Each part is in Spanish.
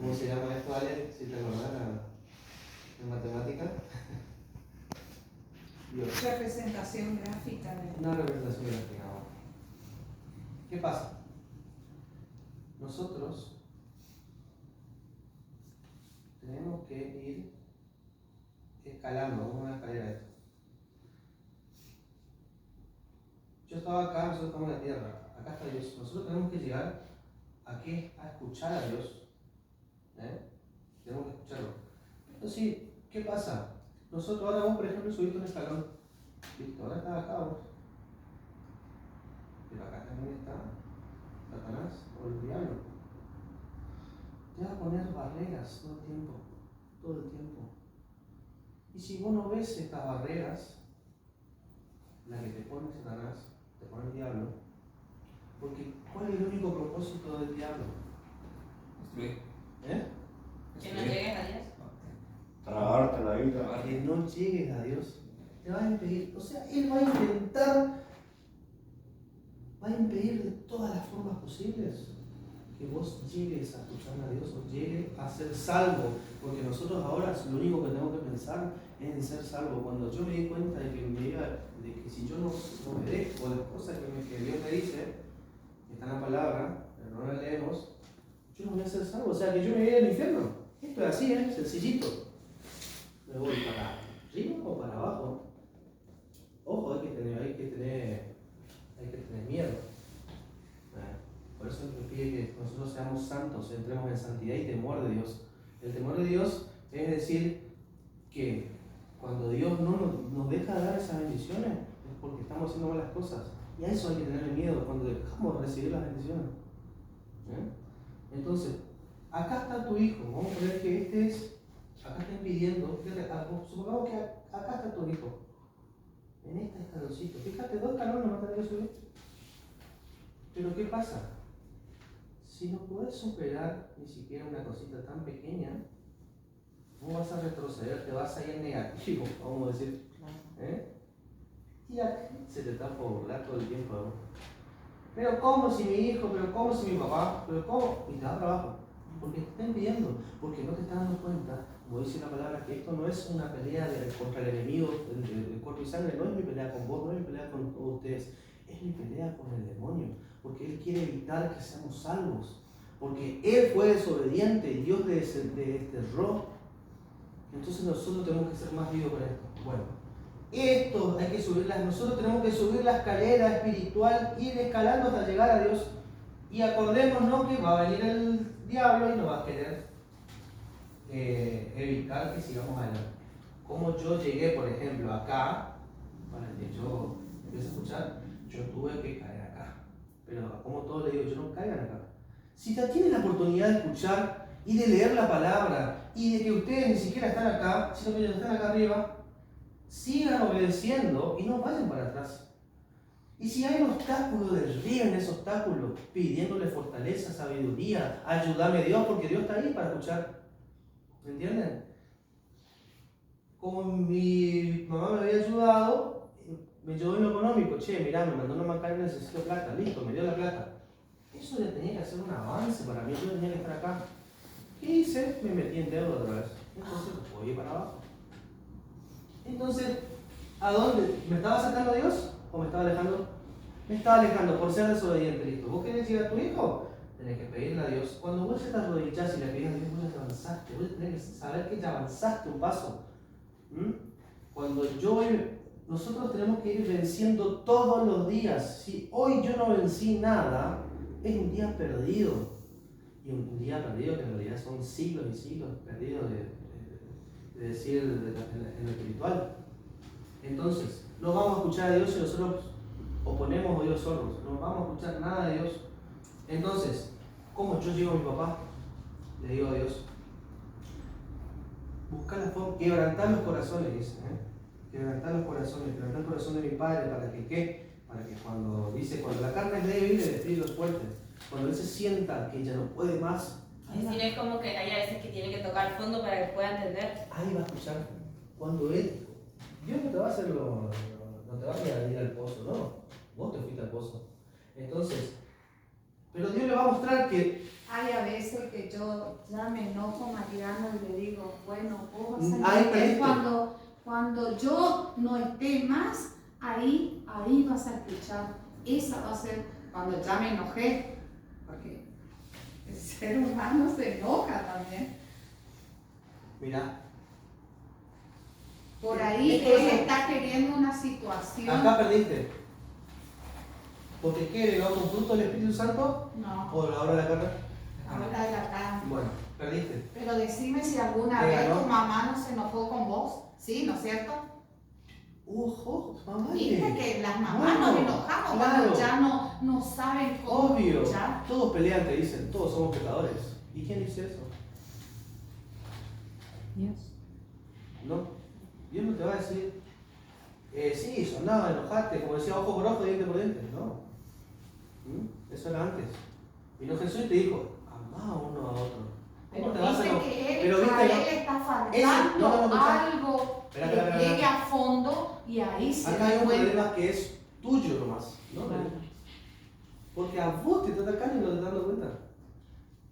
¿Cómo se llama esto, Ale? Si te acordás, en matemática. Dios. Representación gráfica. Una representación gráfica. ¿Qué pasa? Nosotros tenemos que ir escalando, como una escalera esto. Yo estaba acá, nosotros estamos en la tierra, acá está Dios. Nosotros tenemos que llegar a qué? A escuchar a Dios. Tenemos que escucharlo. Entonces, ¿qué pasa? Nosotros ahora vos, por ejemplo, subiste un escalón. Listo, ahora estás acá vos. Pero acá también está Satanás o el diablo. Te va a poner barreras todo el tiempo. Todo el tiempo. Y si vos no ves estas barreras, la que te pone Satanás, te pone el diablo, porque ¿cuál es el único propósito del diablo? Destruir. Que no llegues a Dios. Tragarte la vida. Que no llegues a Dios. Te va a impedir. O sea, Él va a intentar, va a impedir de todas las formas posibles que vos llegues a escuchar a Dios o llegues a ser salvo. Porque nosotros ahora lo único que tenemos que pensar es en ser salvo. Cuando yo me di cuenta de que si yo no obedezco las cosas que Dios me dice, que está en la palabra, pero no la leemos, yo no voy a ser salvo. O sea, que yo me voy al infierno. Esto es así, sencillito. Me voy para arriba o para abajo. Ojo, hay que tener miedo. Por eso nos pide que nosotros seamos santos, entremos en santidad y temor de Dios. El temor de Dios es decir que cuando Dios no nos deja dar esas bendiciones es porque estamos haciendo malas cosas. Y a eso hay que tenerle miedo cuando dejamos de recibir las bendiciones. Entonces, acá está tu hijo. Vamos a poner que acá está impidiendo, supongamos que acá está tu hijo. En este escaloncito. Fíjate, 2 escalones no tenés que subir. Pero ¿qué pasa? Si no puedes superar ni siquiera una cosita tan pequeña, vos vas a retroceder, te vas a ir negativo, vamos a decir. Y aquí se te está por burlar todo el tiempo. Pero ¿cómo si mi hijo? ¿Pero cómo si mi papá? ¿Pero cómo? Y te va para abajo. Porque te están pidiendo, porque no te estás dando cuenta, como dice la palabra, que esto no es una pelea contra el enemigo del cuerpo y sangre, no es mi pelea con vos, no es mi pelea con todos ustedes, es mi pelea con el demonio, porque él quiere evitar que seamos salvos, porque él fue desobediente y Dios le desterró. Entonces nosotros tenemos que ser más vivos con esto. Bueno, esto hay que subirlas, nosotros tenemos que subir la escalera espiritual, ir escalando hasta llegar a Dios. Y acordémonos que va a venir el diablo y nos va a querer evitar que sigamos adelante. Como yo llegué, por ejemplo, acá, para que yo empiece a escuchar, yo tuve que caer acá. Pero como todos le digo, yo no caigan acá. Si ya tienen la oportunidad de escuchar y de leer la palabra y de que ustedes ni siquiera están acá, sino que ellos están acá arriba, sigan obedeciendo y no vayan para atrás. Y si hay un obstáculo, derriben ese obstáculo, pidiéndole fortaleza, sabiduría, ayúdame Dios, porque Dios está ahí para escuchar. ¿Me entienden? Como mi mamá me había ayudado, me ayudó en lo económico. Che, mirá, me mandó una bancaria, necesito plata, listo, me dio la plata. Eso ya tenía que hacer un avance para mí, yo tenía que estar acá. ¿Qué hice? Me metí en deuda otra vez. Entonces, voy para abajo. Entonces, ¿a dónde? ¿Me estaba acercando a Dios o me estaba alejando? Me estaba alejando por ser desobediente, listo. ¿Vos querés llegar a tu hijo? Tenés que pedirle a Dios. Cuando vos te arrodillás y le pedís a Dios, vos ya avanzaste. Vos tenés que saber que ya avanzaste un paso. Cuando nosotros tenemos que ir venciendo todos los días. Si hoy yo no vencí nada, es un día perdido. Y un día perdido que en realidad son siglos y siglos perdidos de decir en lo espiritual. Entonces, no vamos a escuchar a Dios si nosotros oponemos oídos sordos, no vamos a escuchar nada de Dios. Entonces, ¿cómo yo llego a mi papá? Le digo a Dios, buscar la forma, quebrantar los corazones, dice, quebrantar los corazones, quebrantar el corazón de mi padre, ¿para que qué? Para que cuando la carne es débil, el espíritu es fuerte. Cuando él se sienta que ya no puede más, Es decir, es como que hay a veces que tiene que tocar fondo para que pueda entender. ahí va a escuchar. Cuando él, Dios no te va a hacer no te va a ir al pozo, no. Vos te fuiste al pozo. Entonces, Pero Dios le va a mostrar que Hay a veces que yo ya me enojo, Mariano, y le digo, bueno, vos vas a Ahí entender perdiste. cuando yo no esté más, ahí vas a escuchar. Esa va a ser cuando ya me enojé, porque el ser humano se enoja también. Mirá, Por ahí Esto él es- está queriendo una situación. acá perdiste. Porque ¿qué? ¿No un fruto del Espíritu Santo? No, ¿O la obra de la carne? ahora de la carne. Bueno, perdiste. Pero decime si alguna Te vez ganó. tu mamá no se enojó con vos, ¿sí? ¿No es cierto? Ojo, mamá. Viste que las mamás Bueno, nos enojamos claro. cuando ya no saben cómo Obvio. escuchar. Todos pelean, te dicen, todos somos pecadores. ¿Y quién dice eso? Dios. No. Dios no te va a decir, sí, sonaba, enojaste, como decía, ojo por ojo, diente por diente. No. Eso era antes. Vino Jesús y te dijo, amá uno a otro. ¿Cómo Pero te vas a dice enojar? que Pero él, viste, a no. él está faltando Ese- no, algo Espera. que llegue a fondo y ahí se Acá hay da un cuenta. problema que es tuyo nomás, ¿no? Porque a vos te está atacando y no te estás dando cuenta.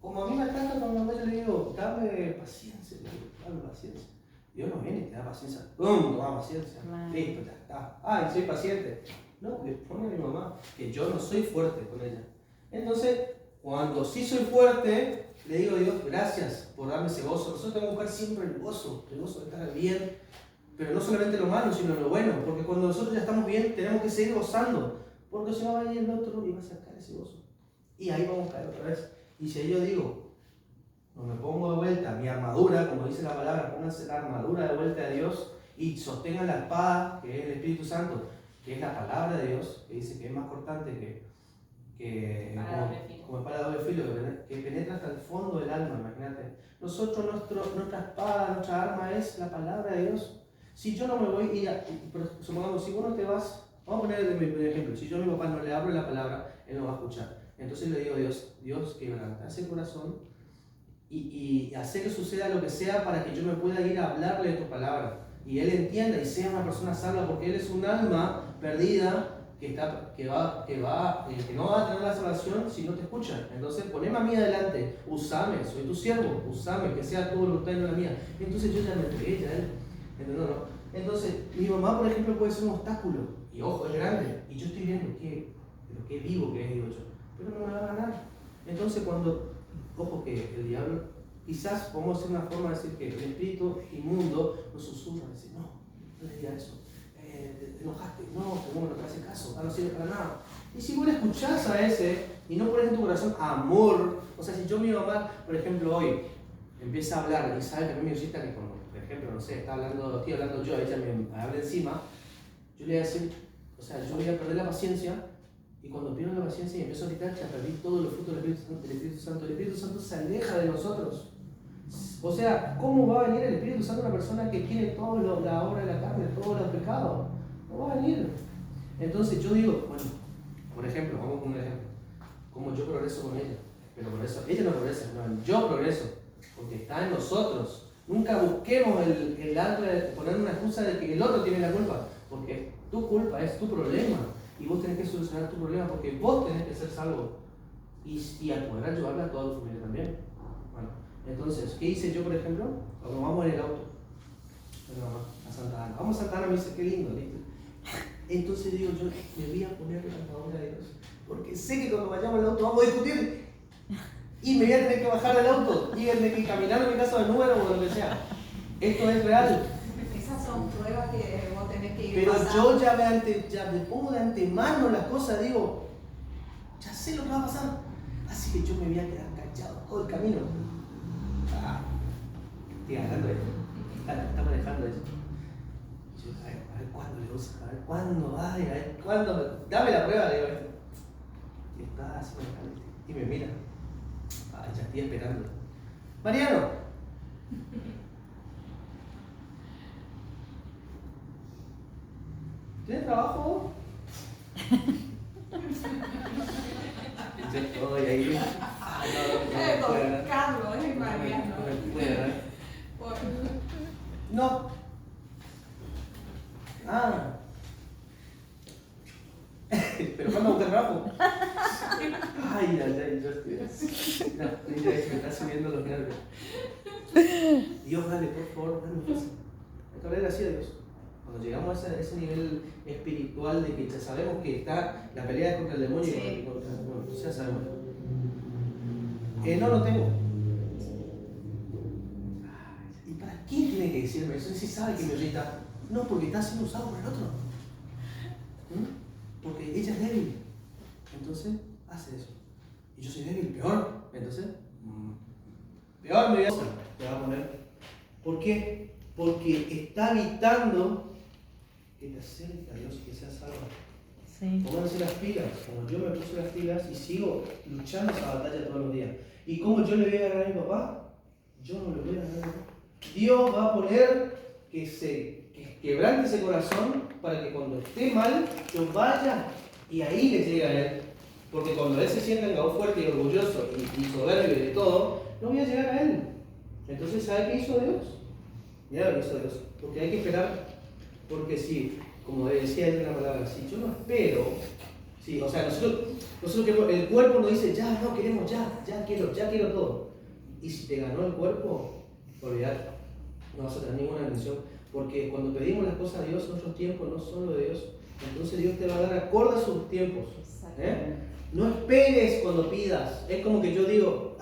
Como a mí me ataca cuando a yo le digo, dame paciencia, le digo, dame paciencia. Dios no viene y te da paciencia. ¡Pum! Toma paciencia. Claro. Listo, ya está. Ay, soy paciente. No, le pone a mi mamá que yo no soy fuerte con ella. Entonces, cuando sí soy fuerte, le digo a Dios, gracias por darme ese gozo. Nosotros tenemos que buscar siempre el gozo de estar bien. Pero no solamente lo malo, sino lo bueno. Porque cuando nosotros ya estamos bien, tenemos que seguir gozando. Porque si no va a ir el otro y va a sacar ese gozo. Y ahí vamos a caer otra vez. Y si yo digo, no me pongo de vuelta mi armadura, como dice la palabra, pónganse la armadura de vuelta a Dios y sostengan la espada, que es el Espíritu Santo, que es la palabra de Dios, que dice que es más cortante como espada de doble filo, que penetra hasta el fondo del alma, imagínate. Nosotros, nuestra espada, nuestra arma es la palabra de Dios. Si yo no me voy, pero supongamos, si vos no te vas, vamos a poner el ejemplo, si yo a mi papá no le hablo la palabra, él no va a escuchar. Entonces le digo a Dios, quebranta ese corazón y hacer que suceda lo que sea para que yo me pueda ir a hablarle de tu palabra. Y él entienda y sea una persona salva, porque él es un alma perdida que no va a tener la salvación si no te escucha. Entonces poneme a mí adelante, usame, soy tu siervo, usame, que sea tu voluntad y no la mía. Entonces yo ya me entregué a él. ¿Entendés? No. Entonces, mi mamá, por ejemplo, puede ser un obstáculo. Y ojo, es grande. Y yo estoy viendo qué vivo que es, digo yo. Pero no me va a ganar. Entonces, ojo que el diablo, quizás podemos hacer una forma de decir que el espíritu inmundo nos susurra, dice, no le digas eso. Te enojaste, no te hace caso, no sirve para nada. Y si vos le escuchás a ese y no pones en tu corazón amor, o sea, si yo mi mamá, por ejemplo, hoy empieza a hablar y sabe que a mí me gusta que cuando, por ejemplo, no sé, estoy hablando yo, ella me habla encima, yo le voy a decir, o sea, yo voy a perder la paciencia y cuando pierdo la paciencia y empiezo a gritar, ya perdí todos los frutos del Espíritu Santo. El Espíritu Santo se aleja de nosotros. O sea, ¿cómo va a venir el Espíritu Santo a una persona que tiene toda la obra de la carne, todos los pecados? No va a venir. Entonces yo digo, bueno, por ejemplo, vamos con un ejemplo, como yo progreso con ella, pero por eso, ella no progresa, no, yo progreso, porque está en nosotros. Nunca busquemos el acto de poner una excusa de que el otro tiene la culpa, porque tu culpa es tu problema y vos tenés que solucionar tu problema porque vos tenés que ser salvo y a poder ayudarle a toda tu familia también. Bueno, entonces, ¿qué hice yo, por ejemplo? Cuando vamos en el auto, a Santa Ana. Vamos a Santa Ana, me dice, qué lindo, ¿viste? Entonces digo, yo me voy a poner la armadura de Dios, porque sé que cuando vayamos al auto vamos a discutir y me voy a tener que bajar del auto y voy a tener que caminar a mi casa de número o lo que sea. Esto es real. Esas son pruebas que vos tenés que ir Pero pasando. yo ya me pongo de antemano las cosas, digo, ya sé lo que va a pasar. Así que yo me voy a quedar callado todo el camino. Estoy hablando de esto. Está manejando eso. Yo, a ver cuándo le usa, a ver cuándo, a ver cuándo. Dame la prueba, le digo esto. Y está así manejando. Y me mira. Ya estoy esperando. Mariano. ¿Tienes trabajo? Yo estoy ahí. Don Carlos, Mariano. No. Pero ¿cuándo buscar trabajo? Ay, Ay, yo estoy así. No, mira, me está subiendo los nervios. Dios, dale, por favor, dame fuerza. Hay que hablar así a Dios. Cuando llegamos a ese nivel espiritual de que ya sabemos que está la pelea contra el demonio, Sí. bueno, ya sabemos. No lo tengo. ¿Y para qué tiene que decirme eso? Si sabe que me irrita. No, porque está siendo usado por el otro. Porque ella es débil. Entonces, hace eso. Y yo soy débil, peor. Entonces, peor me voy a hacer. Te va a poner. ¿Por qué? Porque está evitando que te acerques a Dios y que seas salvo. Sí. Pónganse las pilas, como yo me puse las pilas y sigo luchando esa batalla todos los días. ¿Y cómo yo le voy a ganar a mi papá? Yo no le voy a ganar a mi papá. Dios va a poner que quebrante ese corazón para que cuando esté mal, yo vaya y ahí le llegue a él. Porque cuando él se sienta en cabo fuerte y orgulloso y soberbio de todo, no voy a llegar a él. Entonces, ¿sabe qué hizo Dios? Mira lo que hizo Dios. Porque hay que esperar. Porque si, como decía él en la palabra, si yo no espero, sí, o sea, nosotros queremos, el cuerpo nos dice, ya, no, queremos, ya quiero todo. Y si te ganó el cuerpo, olvidate, no vas a tener ninguna bendición. Porque cuando pedimos las cosas a Dios, nuestros tiempos no son los de Dios. Entonces Dios te va a dar acorde a sus tiempos. No esperes cuando pidas. Es como que yo digo,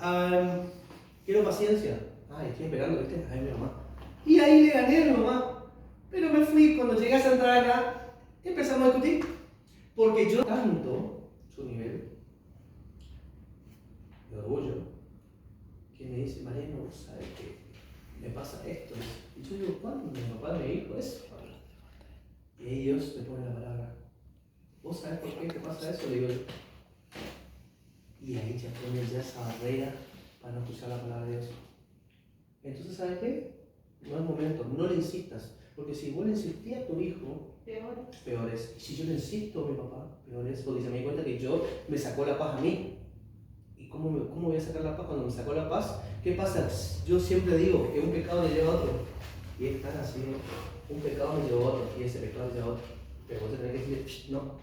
quiero paciencia. Ay, estoy esperando, ¿viste? Ay, mi mamá. Y ahí le gané a mi mamá. Pero me fui, cuando llegué a entrar acá, empezamos a discutir. Porque yo tanto su nivel de orgullo que me dice, Mariano, vos sabés que me pasa esto. Y yo digo, ¿cuándo mi papá me dijo eso? Y ahí Dios me pone la palabra. ¿Vos sabés por qué te pasa eso? Le digo yo. Y ahí ya pone ya esa barrera para no escuchar la palabra de Dios. Entonces, ¿sabes qué? No es momento, no le insistas. Porque si vos le insistís a tu hijo, peor es. Y si yo le insisto a mi papá, peor es. Porque se me di cuenta que yo me sacó la paz a mí. ¿Y cómo voy a sacar la paz cuando me sacó la paz? ¿Qué pasa? Yo siempre digo que un pecado me lleva a otro. Y es tan así, ¿no? Un pecado me lleva a otro y ese pecado me lleva a otro. Pero vos tenés que decir, no.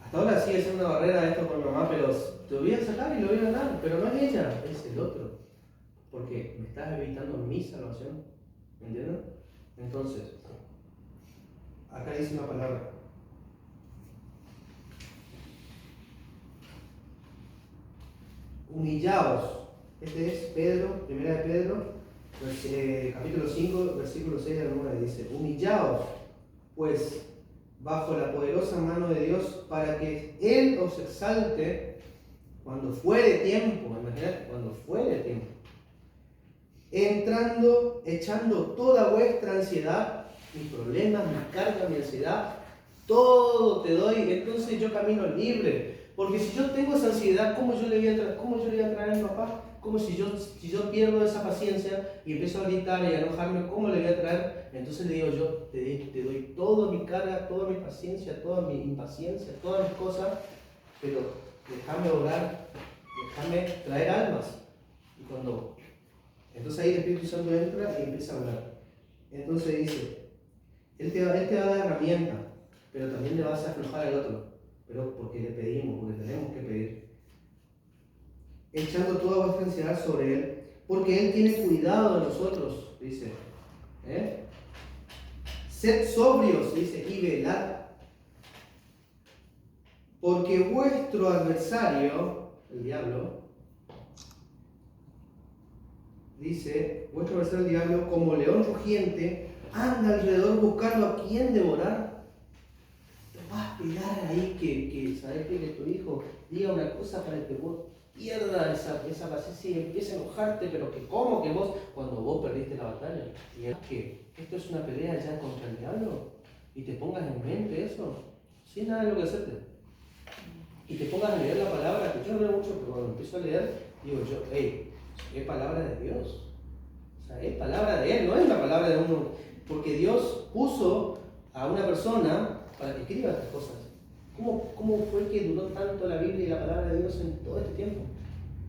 Hasta ahora sigue siendo una barrera esto con mi mamá, pero te voy a sacar y lo voy a ganar. Pero no es ella, es el otro. Porque me estás evitando mi salvación. ¿Me entiendes? Entonces, acá dice una palabra. Humillaos. Este es Pedro, primera de Pedro, capítulo 5, versículo 6 al 9. Dice, humillaos, pues, bajo la poderosa mano de Dios, para que Él os exalte cuando fuere tiempo. Imagínate, cuando fuere tiempo. Echando toda vuestra ansiedad, mis problemas, mis cargas, mi ansiedad, todo te doy, entonces yo camino libre. Porque si yo tengo esa ansiedad, ¿cómo yo le voy a traer a mi papá? Como si yo pierdo esa paciencia y empiezo a gritar y a enojarme, ¿cómo le voy a traer? Entonces le digo yo, te doy toda mi carga, toda mi paciencia, toda mi impaciencia, todas mis cosas, pero déjame orar, déjame traer almas. Entonces ahí el Espíritu Santo entra y empieza a hablar. Entonces dice, Él te va a dar herramientas, pero también le vas a aflojar al otro. Pero porque le pedimos, porque tenemos que pedir. Echando toda vuestra ansiedad sobre Él, porque Él tiene cuidado de nosotros, dice. Sed sobrios, dice, y velad. Porque vuestro adversario, el diablo, dice, vuestro adversario el diablo, como león rugiente, anda alrededor buscando a quien devorar. Vas a esperar ahí que ¿sabes qué? Que tu hijo diga una cosa para que vos pierdas esa paciencia y empiece a enojarte, pero que ¿cómo que vos, cuando vos perdiste la batalla? Y es que esto es una pelea ya contra el diablo, y te pongas en mente eso, sin nada de lo que hacerte. Y te pongas a leer la palabra, que yo no leo mucho, pero cuando empiezo a leer, digo yo, hey, es palabra de Dios. O sea, es palabra de Él, no es la palabra de uno. Porque Dios puso a una persona para que escriba estas cosas. ¿Cómo fue que duró tanto la Biblia y la palabra de Dios en todo este tiempo?